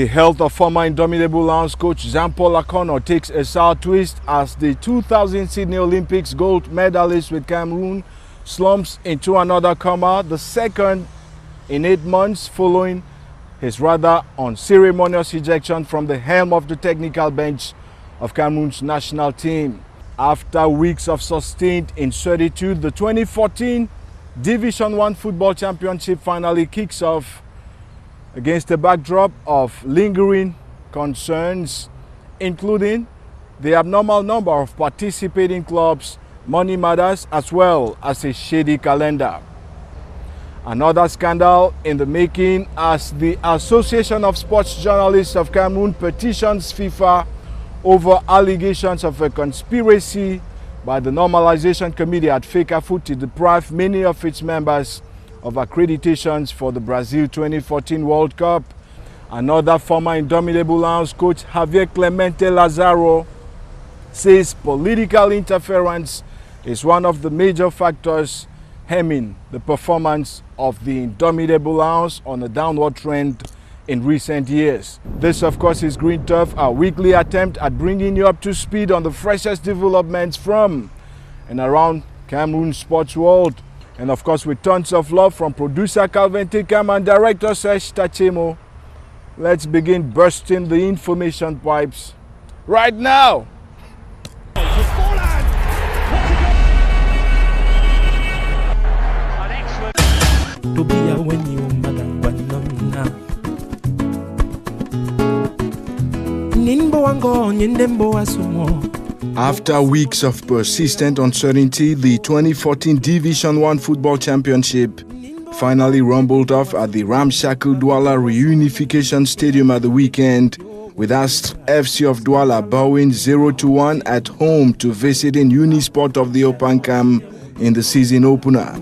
The health of former Indomitable Lions coach Jean-Paul Akono takes a sour twist as the 2000 Sydney Olympics gold medalist with Cameroon slumps into another coma, the second in 8 months following his rather unceremonious ejection from the helm of the technical bench of Cameroon's national team. After weeks of sustained incertitude, the 2014 Division 1 Football Championship finally kicks off against a backdrop of lingering concerns, including the abnormal number of participating clubs, money matters, as well as a shady calendar. Another scandal in the making as the Association of Sports Journalists of Cameroon petitions FIFA over allegations of a conspiracy by the Normalization Committee at FECAFOOT to deprive many of its members of accreditations for the Brazil 2014 World Cup. Another former Indomitable Lions coach, Javier Clemente Lazaro, says political interference is one of the major factors hemming the performance of the Indomitable Lions on a downward trend in recent years. This, of course, is Green Turf, our weekly attempt at bringing you up to speed on the freshest developments from and around Cameroon sports world. And of course, with tons of love from producer Calvin Tikam and director Serge Tachemo, let's begin bursting the information pipes right now. After weeks of persistent uncertainty, the 2014 Division 1 Football Championship finally rumbled off at the ramshackle Douala Reunification Stadium at the weekend, with AST FC of Douala bowing 0-1 at home to visiting Unisport of the Opankam in the season opener.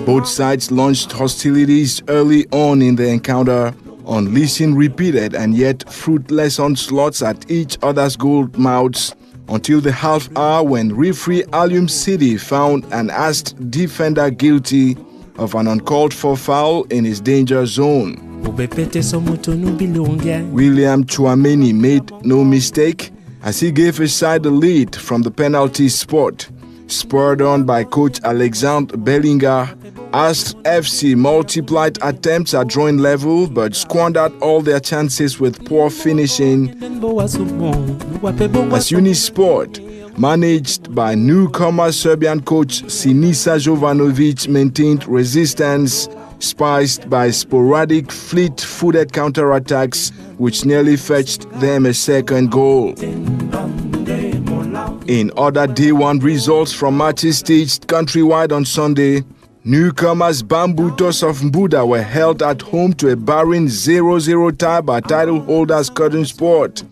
Both sides launched hostilities early on in the encounter, unleashing repeated and yet fruitless onslaughts at each other's goal mouths until the half hour when referee Alium City found an AST defender guilty of an uncalled for foul in his danger zone. William Chouameni made no mistake as he gave his side the lead from the penalty spot. Spurred on by coach Alexandre Bellinga, AST FC multiplied attempts at drawing level but squandered all their chances with poor finishing as Unisport, managed by newcomer Serbian coach Sinisa Jovanovic, maintained resistance, spiced by sporadic fleet-footed counterattacks which nearly fetched them a second goal. In other Day 1 results from matches staged countrywide on Sunday, newcomers Bambutos of Mbuda were held at home to a barren 0-0 tie by title holders Cotton Sport.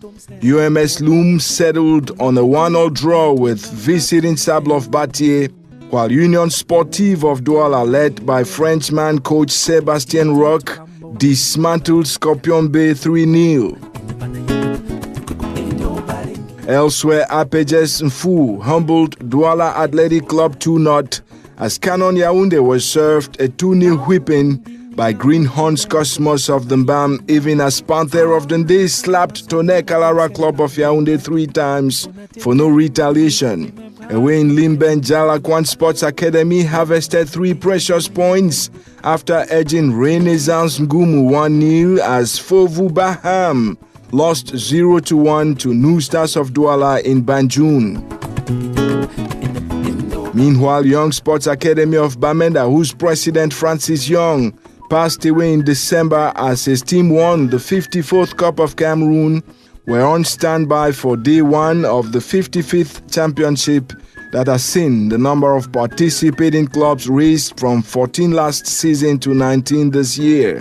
UMS Loom settled on a 1-1 draw with visiting Sable of Batier, while Union Sportive of Douala, led by Frenchman coach Sébastien Roch, dismantled Scorpion Bay 3-0. Elsewhere, Apejes Mfu humbled Douala Athletic Club 2-0 as Canon Yaoundé was served a 2-0 whipping by Greenhorns Cosmos of the Mbam, even as Panther of Dundee slapped Tonnerre Kalara Club of Yaoundé 3 times for no retaliation. Away in Limben, Jalakwan Sports Academy harvested 3 precious points after edging Renaissance Ngumu 1-0 as Fovu Baham lost 0-1 to New Stars of Douala in Banjul. Meanwhile, Young Sports Academy of Bamenda, whose president Francis Young passed away in December as his team won the 54th Cup of Cameroon, were on standby for Day 1 of the 55th championship that has seen the number of participating clubs raised from 14 last season to 19 this year.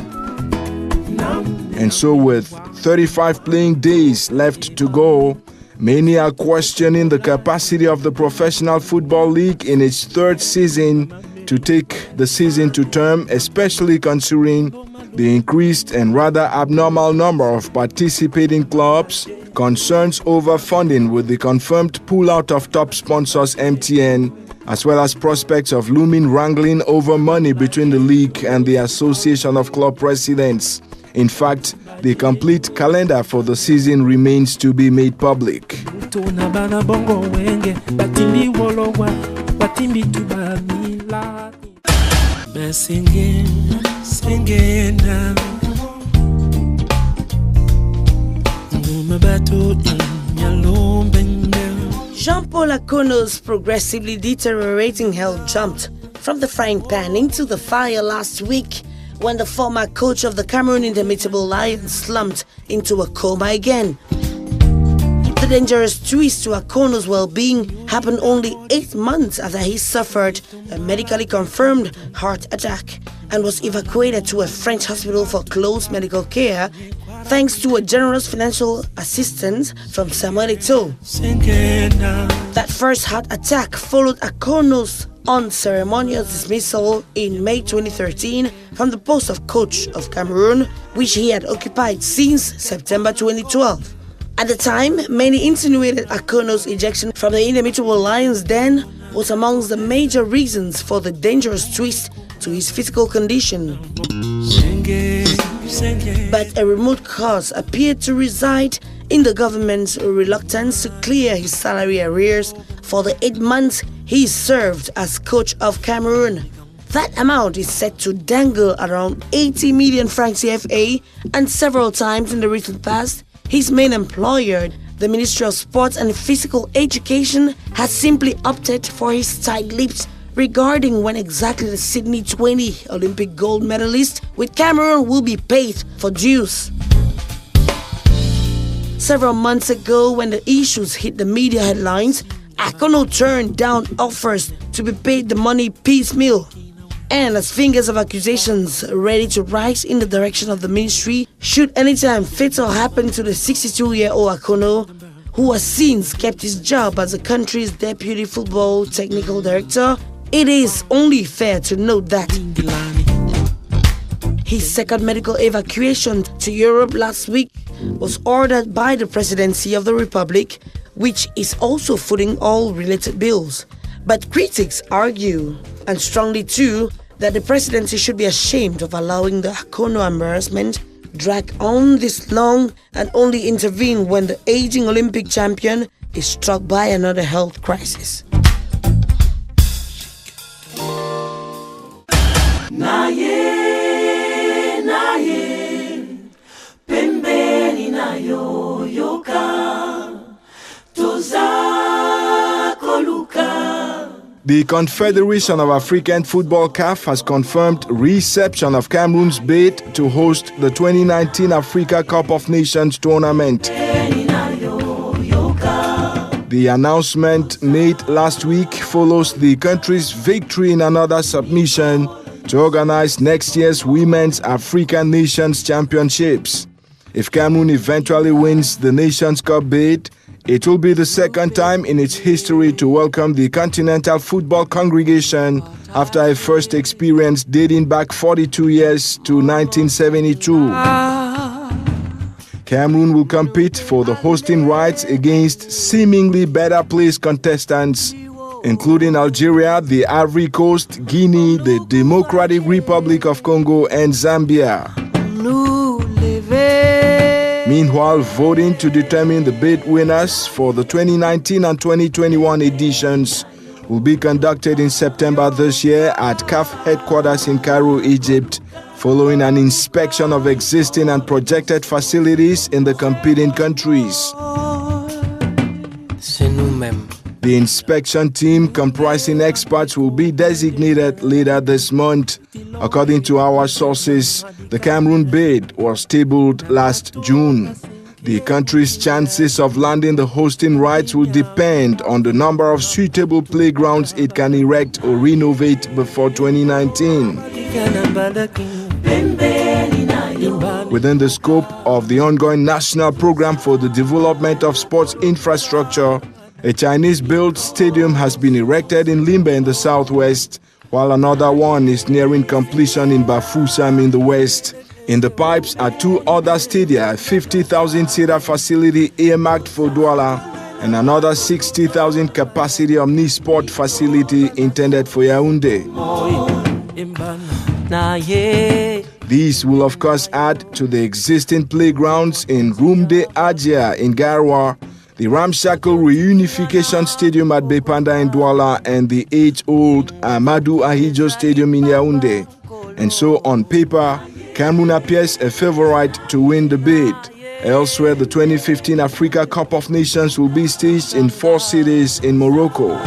And so with 35 playing days left to go, many are questioning the capacity of the Professional Football League in its 3rd season to take the season to term, especially considering the increased and rather abnormal number of participating clubs, concerns over funding with the confirmed pullout of top sponsors MTN, as well as prospects of looming wrangling over money between the league and the Association of Club Presidents. In fact, the complete calendar for the season remains to be made public. Jean-Paul Akono's progressively deteriorating health jumped from the frying pan into the fire last week when the former coach of the Cameroon Indomitable Lions slumped into a coma again. The dangerous twist to Akono's well-being happened only 8 months after he suffered a medically confirmed heart attack and was evacuated to a French hospital for close medical care thanks to a generous financial assistance from Samuel Eto'o. That first heart attack followed Akono's unceremonious dismissal in May 2013 from the post of coach of Cameroon, which he had occupied since September 2012. At the time, many insinuated Akono's ejection from the Indomitable Lions then was amongst the major reasons for the dangerous twist to his physical condition. But a remote cause appeared to reside in the government's reluctance to clear his salary arrears for the 8 months he served as coach of Cameroon. That amount is set to dangle around 80 million francs CFA, and several times in the recent past, his main employer, the Ministry of Sports and Physical Education, has simply opted for his tight lips regarding when exactly the Sydney 20 Olympic gold medalist with Cameroon will be paid for dues. Several months ago, when the issues hit the media headlines, Akono turned down offers to be paid the money piecemeal. And as fingers of accusations ready to rise in the direction of the ministry, should anytime fatal happen to the 62-year-old Akono, who has since kept his job as the country's deputy football technical director, it is only fair to note that his second medical evacuation to Europe last week was ordered by the Presidency of the Republic, which is also footing all related bills. But critics argue, and strongly too, that the presidency should be ashamed of allowing the Akono embarrassment drag on this long and only intervene when the aging Olympic champion is struck by another health crisis. Pembeni na yoyoka tozakoluka. The Confederation of African Football CAF has confirmed reception of Cameroon's bid to host the 2019 Africa Cup of Nations tournament. The announcement made last week follows the country's victory in another submission to organize next year's Women's African Nations Championships. If Cameroon eventually wins the Nations Cup bid, it will be the second time in its history to welcome the Continental Football Congregation after a first experience dating back 42 years to 1972. Cameroon will compete for the hosting rights against seemingly better placed contestants, including Algeria, the Ivory Coast, Guinea, the Democratic Republic of Congo, and Zambia. Meanwhile, voting to determine the bid winners for the 2019 and 2021 editions will be conducted in September this year at CAF headquarters in Cairo, Egypt, following an inspection of existing and projected facilities in the competing countries. The inspection team, comprising experts, will be designated later this month. According to our sources, the Cameroon bid was tabled last June. The country's chances of landing the hosting rights will depend on the number of suitable playgrounds it can erect or renovate before 2019. Within the scope of the ongoing national program for the development of sports infrastructure, a Chinese-built stadium has been erected in Limbe in the southwest, while another one is nearing completion in Bafoussam in the west. In the pipes are two other stadia, a 50,000-seater facility earmarked for Douala, and another 60,000 capacity omnisport facility intended for Yaoundé. These will of course add to the existing playgrounds in Rumde Ajia in Garwa, the ramshackle reunification stadium at Bepanda in Douala, and the age-old Amadou Ahijo Stadium in Yaoundé. And so on paper, Cameroon appears a favorite to win the bid. Elsewhere, the 2015 Africa Cup of Nations will be staged in 4 cities in Morocco.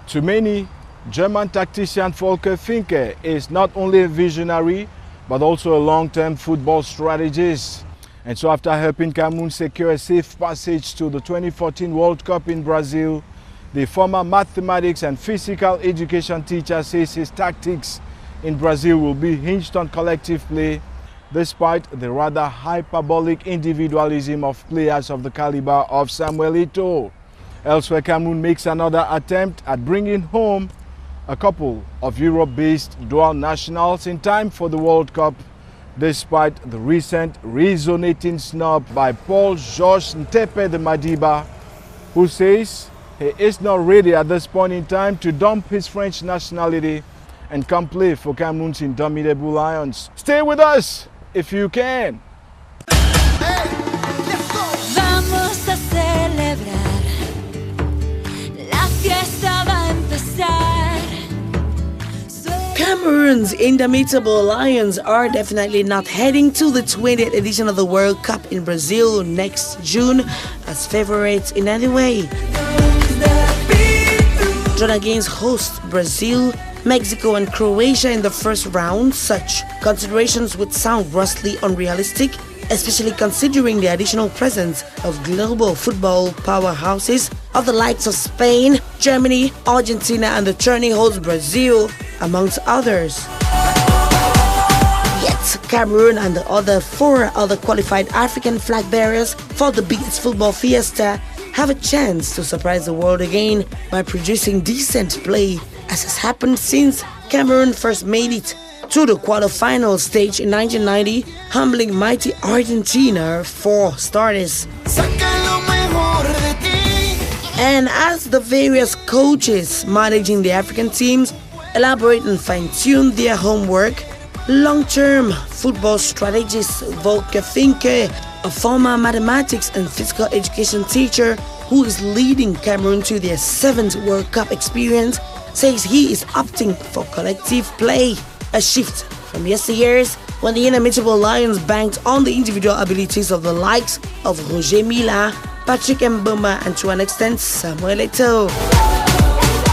To many, German tactician Volker Finke is not only a visionary, but also a long-term football strategist. And so after helping Cameroon secure a safe passage to the 2014 World Cup in Brazil, the former mathematics and physical education teacher says his tactics in Brazil will be hinged on collective play, despite the rather hyperbolic individualism of players of the caliber of Samuel Eto'o. Elsewhere, Cameroon makes another attempt at bringing home a couple of Europe-based dual nationals in time for the World Cup, despite the recent resonating snub by Paul Georges Ntepe de Madiba, who says he is not ready at this point in time to dump his French nationality and come play for Cameroon's indomitable Lions. Stay with us if you can. Vamos a celebrar. La fiesta va a empezar. Cameroon's indomitable Lions are definitely not heading to the 20th edition of the World Cup in Brazil next June as favorites in any way. Drawn against host Brazil, Mexico and Croatia in the first round, such considerations would sound grossly unrealistic, especially considering the additional presence of global football powerhouses of the likes of Spain, Germany, Argentina and the turning host Brazil, amongst others. Yet Cameroon and the other 4 other qualified African flag bearers for the biggest football fiesta have a chance to surprise the world again by producing decent play, as has happened since Cameroon first made it to the quarterfinal stage in 1990, humbling mighty Argentina for starters. And as the various coaches managing the African teams elaborate and fine-tune their homework, long-term football strategist Volker Finke, a former mathematics and physical education teacher who is leading Cameroon to their 7th World Cup experience, says he is opting for collective play, a shift from yesteryears when the inimitable Lions banked on the individual abilities of the likes of Roger Mila, Patrick Mboma and to an extent Samuel Eto'o.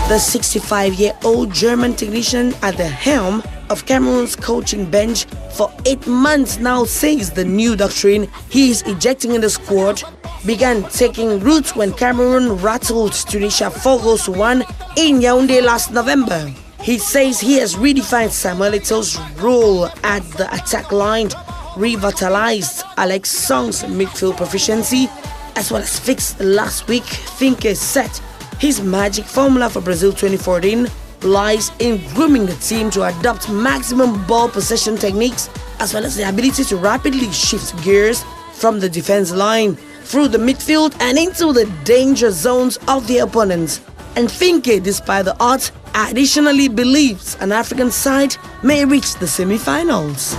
The 65-year-old German technician at the helm of Cameroon's coaching bench for 8 months now says the new doctrine he is ejecting in the squad began taking root when Cameroon rattled Tunisia 4-1 in Yaoundé last November. He says he has redefined Samuel Eto'o's role at the attack line, revitalized Alex Song's midfield proficiency, as well as fixed last week. Finke said his magic formula for Brazil 2014 lies in grooming the team to adopt maximum ball possession techniques, as well as the ability to rapidly shift gears from the defense line through the midfield and into the danger zones of the opponents. And Finke, despite the odds, additionally believes an African side may reach the semi-finals.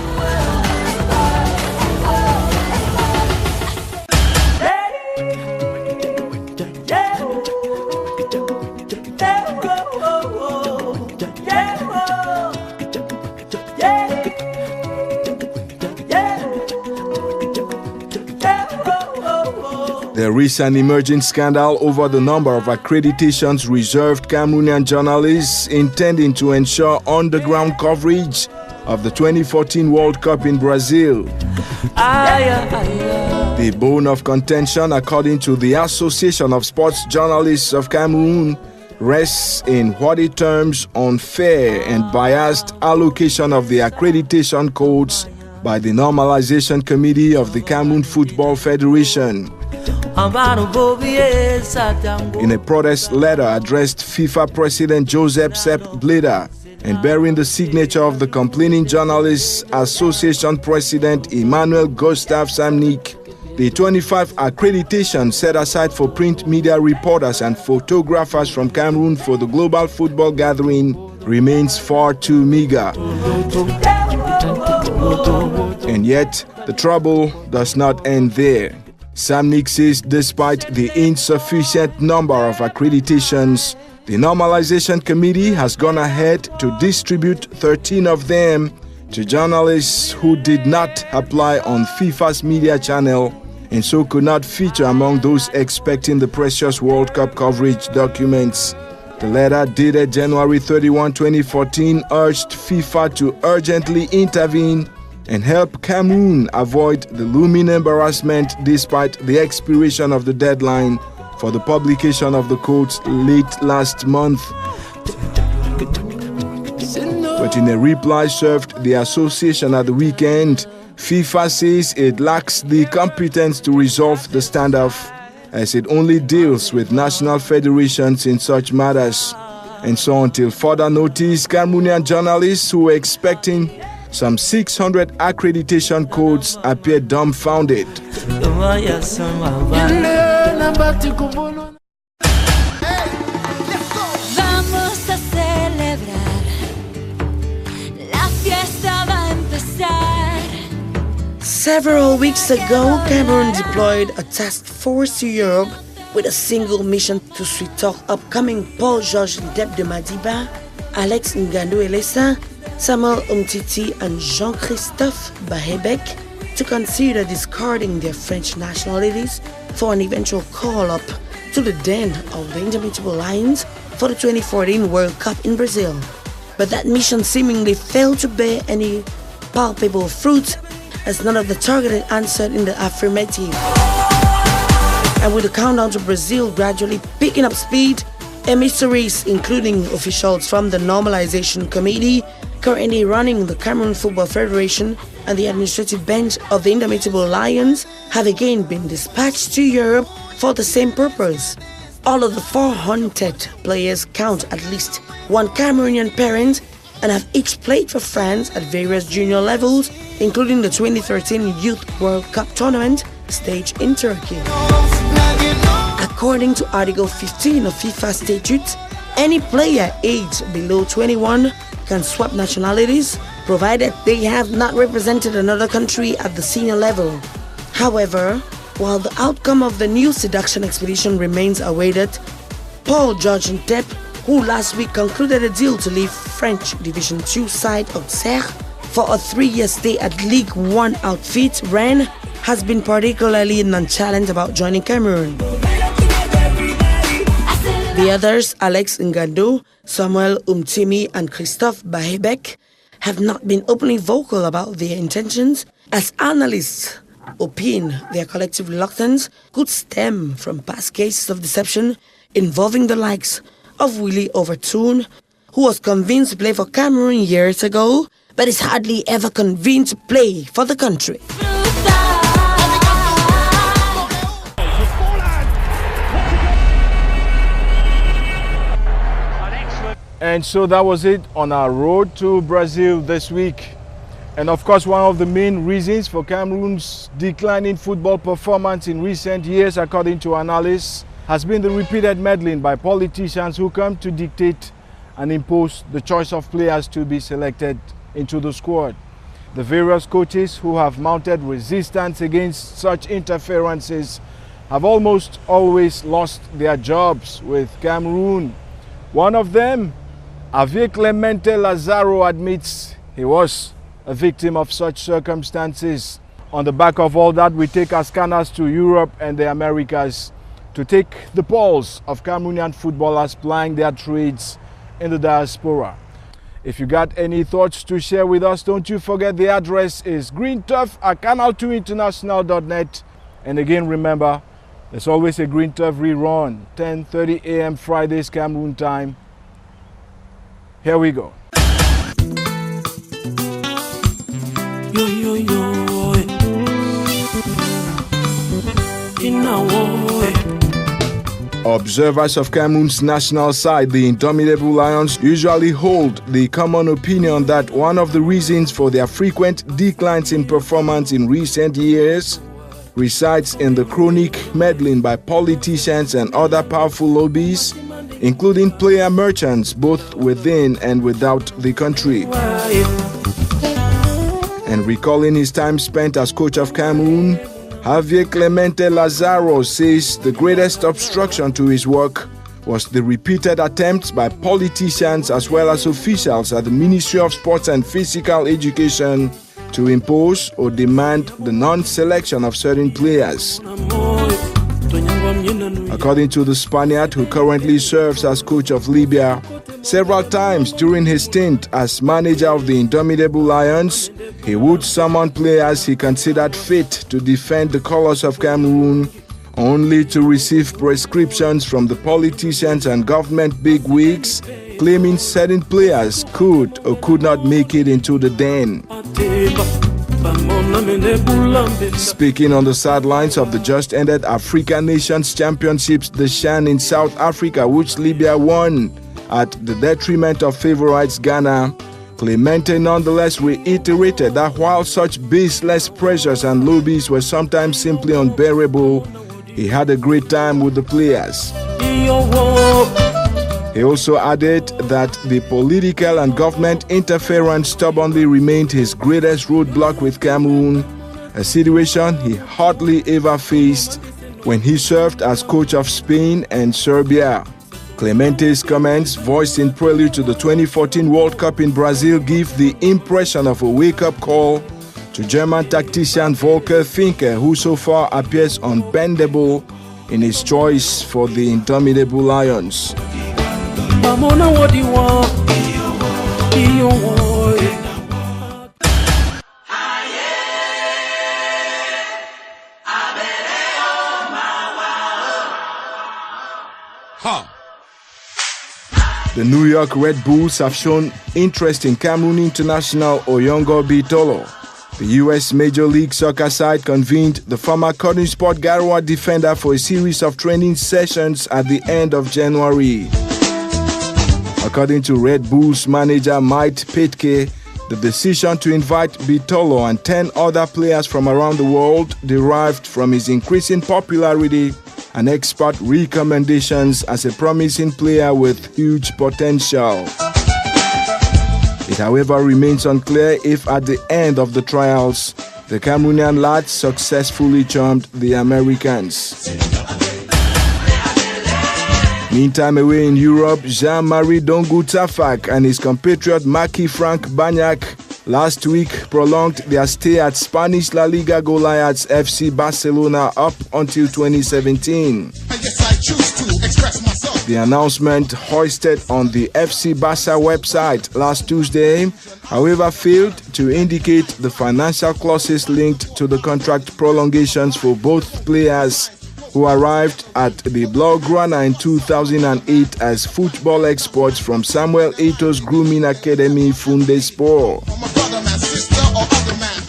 There is an emerging scandal over the number of accreditations reserved Cameroonian journalists intending to ensure on-the-ground coverage of the 2014 World Cup in Brazil. The bone of contention, according to the Association of Sports Journalists of Cameroon, rests in what it terms unfair and biased allocation of the accreditation codes by the Normalization Committee of the Cameroon Football Federation. In a protest letter addressed FIFA President Joseph Sepp Blatter, And bearing the signature of the Complaining Journalists Association President Emmanuel Gustav Samnik, the 25 accreditation set aside for print media reporters and photographers from Cameroon for the global football gathering remains far too meager. And yet, the trouble does not end there. Samnik says despite the insufficient number of accreditations, the Normalization Committee has gone ahead to distribute 13 of them to journalists who did not apply on FIFA's media channel and so could not feature among those expecting the precious World Cup coverage documents. The letter dated January 31, 2014 urged FIFA to urgently intervene and help Cameroon avoid the looming embarrassment despite the expiration of the deadline for the publication of the codes late last month. But in a reply served the association at the weekend, FIFA says it lacks the competence to resolve the standoff, as it only deals with national federations in such matters. And so until further notice, Cameroonian journalists who were expecting some 600 accreditation codes appear dumbfounded. Vamos a celebrar, la fiesta va a empezar. Several weeks ago, Cameroon deployed a task force to Europe with a single mission to sweet talk upcoming Paul-Georges Dep de Madiba, Alex Ngandou-Elessa, Samuel Umtiti and Jean-Christophe Bahebek to consider discarding their French nationalities for an eventual call-up to the den of the Indomitable Lions for the 2014 World Cup in Brazil. But that mission seemingly failed to bear any palpable fruit, as none of the targeted answered in the affirmative. And with the countdown to Brazil gradually picking up speed, emissaries, including officials from the Normalization Committee, currently running the Cameroon Football Federation and the administrative bench of the Indomitable Lions, have again been dispatched to Europe for the same purpose. All of the 400 players count at least one Cameroonian parent and have each played for France at various junior levels, including the 2013 Youth World Cup tournament staged in Turkey. According to Article 15 of FIFA statutes, any player aged below 21 can swap nationalities, provided they have not represented another country at the senior level. However, while the outcome of the new seduction expedition remains awaited, Paul-Georges Dep, who last week concluded a deal to leave French Division 2 side Auxerre for a 3-year stay at League 1 outfit Rennes, has been particularly nonchalant about joining Cameroon. The others, Alex Ngandou, Samuel Umtimi and Christophe Bahebek, have not been openly vocal about their intentions, as analysts opine their collective reluctance could stem from past cases of deception involving the likes of Willie Overtoun, who was convinced to play for Cameroon years ago, but is hardly ever convened to play for the country. And so that was it on our road to Brazil this week. And of course, one of the main reasons for Cameroon's declining football performance in recent years, according to analysts, has been the repeated meddling by politicians who come to dictate and impose the choice of players to be selected into the squad. The various coaches who have mounted resistance against such interferences have almost always lost their jobs with Cameroon. One of them, Javier Clemente Lazaro, admits he was a victim of such circumstances. On the back of all that, we take our scanners to Europe and the Americas to take the pulse of Cameroonian footballers plying their trades in the diaspora. If you got any thoughts to share with us, don't you forget the address is greenturf@canal2international.net. And again, remember, there's always a Green Turf rerun, 10:30 a.m. Fridays Cameroon time. Here we go. Yo yo yo, in a war. Observers of Cameroon's national side, the Indomitable Lions, usually hold the common opinion that one of the reasons for their frequent declines in performance in recent years resides in the chronic meddling by politicians and other powerful lobbies, including player merchants both within and without the country. And recalling his time spent as coach of Cameroon, Javier Clemente Lazaro says the greatest obstruction to his work was the repeated attempts by politicians as well as officials at the Ministry of Sports and Physical Education to impose or demand the non-selection of certain players. According to the Spaniard, who currently serves as coach of Libya, several times during his stint as manager of the Indomitable Lions, he would summon players he considered fit to defend the colors of Cameroon, only to receive prescriptions from the politicians and government bigwigs claiming certain players could or could not make it into the den. Speaking on the sidelines of the just-ended African Nations Championships, the CHAN in South Africa, which Libya won at the detriment of favorites Ghana, Clemente nonetheless reiterated that while such baseless pressures and lobbies were sometimes simply unbearable, he had a great time with the players. He also added that the political and government interference stubbornly remained his greatest roadblock with Cameroon, a situation he hardly ever faced when he served as coach of Spain and Serbia. Clemente's comments, voiced in prelude to the 2014 World Cup in Brazil, give the impression of a wake-up call to German tactician Volker Finke, who so far appears unbendable in his choice for the Indomitable Lions. The New York Red Bulls have shown interest in Cameroon international Oyongo Bitolo. The U.S. Major League Soccer side convened the former Cotton Sport Garoua defender for a series of training sessions at the end of January. According to Red Bulls manager Mike Petke, the decision to invite Bitolo and 10 other players from around the world derived from his increasing popularity and expert recommendations as a promising player with huge potential. It, however, remains unclear if at the end of the trials, the Cameroonian lads successfully charmed the Americans. Meantime, away in Europe, Jean-Marie Dongu Tafak and his compatriot Maki Frank Bagnac last week prolonged their stay at Spanish La Liga Goliaths FC Barcelona up until 2017. The announcement hoisted on the FC Barca website last Tuesday, however, failed to indicate the financial clauses linked to the contract prolongations for both players, who arrived at the Blaugrana in 2008 as football exports from Samuel Eto's grooming academy Fundesport.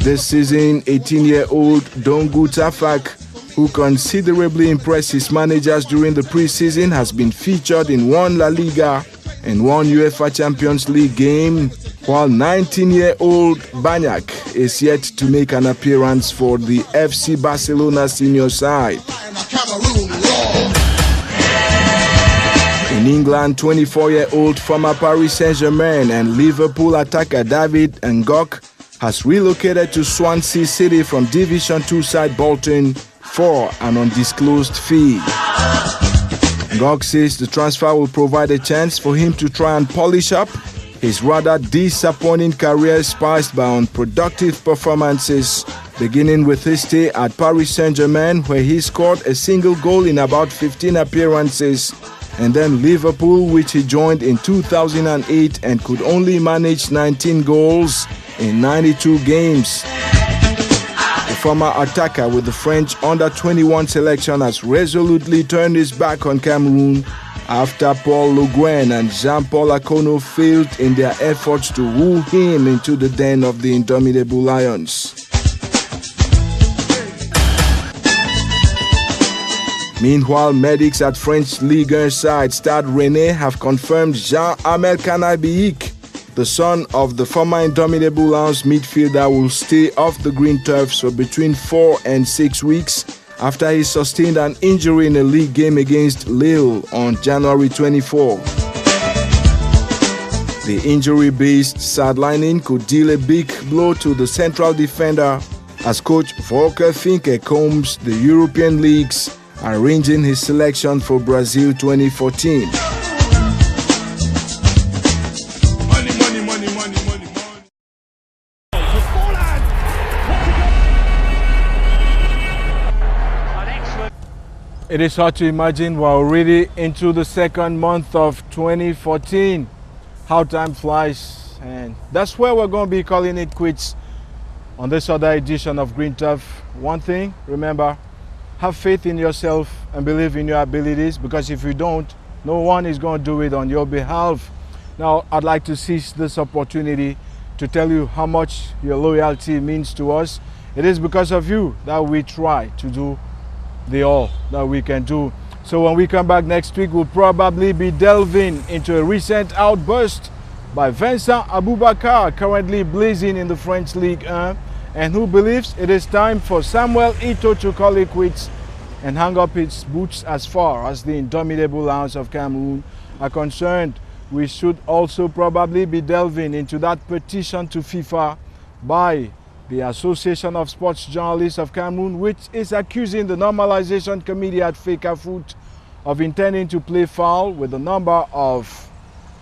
This season, 18-year-old Dongu Tafak, who considerably impressed his managers during the preseason, has been featured in one La Liga and one UEFA Champions League game, while 19-year-old Bagnac is yet to make an appearance for the FC Barcelona senior side. In England, 24-year-old former Paris Saint-Germain and Liverpool attacker David Ngok has relocated to Swansea City from Division 2 side Bolton for an undisclosed fee. Ngok says the transfer will provide a chance for him to try and polish up his rather disappointing career spiced by unproductive performances, beginning with his stay at Paris Saint-Germain, where he scored a single goal in about 15 appearances, and then Liverpool, which he joined in 2008 and could only manage 19 goals in 92 games. The former attacker with the French under-21 selection has resolutely turned his back on Cameroon after Paul Le Guen and Jean-Paul Akono failed in their efforts to woo him into the den of the Indomitable Lions. Meanwhile, medics at French Ligue 1 side Stade Rennais have confirmed NTARYIKE, the son of the former Indomitable Lions midfielder, will stay off the green turfs for between 4 and 6 weeks after he sustained an injury in a league game against Lille on January 24. The injury-based sidelining could deal a big blow to the central defender as coach Volker Finke combs the European leagues, arranging his selection for Brazil 2014. It is hard to imagine we're already into the second month of 2014. How time flies, and that's where we're going to be calling it quits on this other edition of Green Turf. One thing, remember, have faith in yourself and believe in your abilities, because if you don't, no one is going to do it on your behalf. Now, I'd like to seize this opportunity to tell you how much your loyalty means to us. It is because of you that we try to do the all that we can do. So when we come back next week, we'll probably be delving into a recent outburst by Vincent Aboubakar, currently blazing in the French Ligue 1, and who believes it is time for Samuel Eto'o to call it quits and hang up its boots as far as the Indomitable Lions of Cameroon are concerned. We should also probably be delving into that petition to FIFA by the Association of Sports Journalists of Cameroon, which is accusing the Normalization Committee at FECAFOOT of intending to play foul with the number of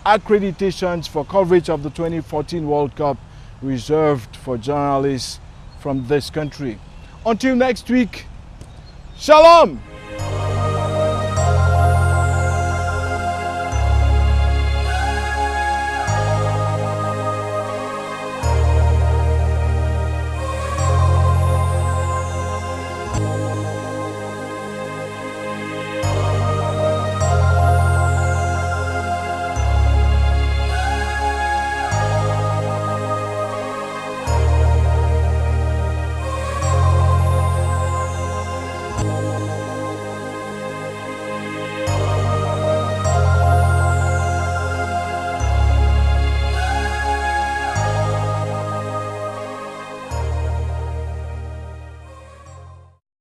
accreditations for coverage of the 2014 World Cup reserved for journalists from this country. Until next week, Shalom!